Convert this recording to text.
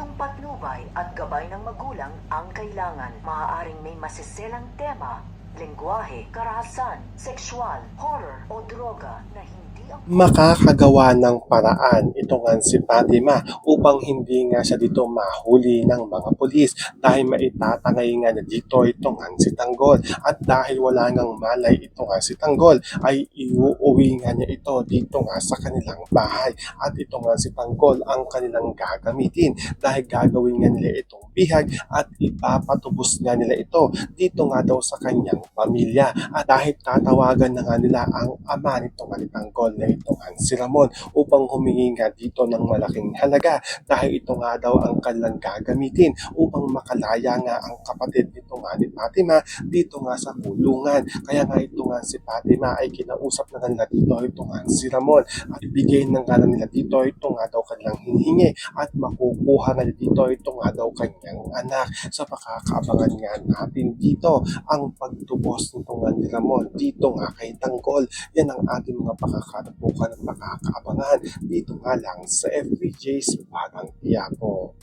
Humentong patnubay at gabay ng magulang ang kailangan. Maaaring may masiselang tema, lengguwahe, karahasan, sexual, horror o droga na hindi ang Makakagawa ng paraan ito nga si Fatima upang hindi nga siya dito mahuli ng mga pulis dahil maitatangay nga na dito ito nga si Tanggol at dahil wala ngang malay ito nga si Tanggol ay iuuwi nga niya ito dito nga sa kanilang bahay at ito nga si Tanggol ang kanilang gagamitin dahil gagawin nga nila itong bihag at ipapatubos nga nila ito dito nga daw sa kanyang pamilya at dahil tatawagan na nga nila ang ama nito nga ni Tanggol na ito nga si Ramon upang humingi nga dito ng malaking halaga dahil ito nga daw ang kanilang gagamitin upang makalaya nga ang kapatid nito nga ni Fatima dito nga sa kulungan. Kaya nga ito nga si Fatima ay kinausap na nila dito ito nga si Ramon at ibigay na nga nila dito ito nga daw kanilang hinihingi at makukuha nga dito ito nga daw kanyang anak. Sa pakakaabangan nga natin dito ang pagtubos nito nga ni Ramon dito nga kay Tanggol. Yan ang ating mga pakakatapukan at pakakaabangan dito nga lang sa FBJ's Bagang Quiapo.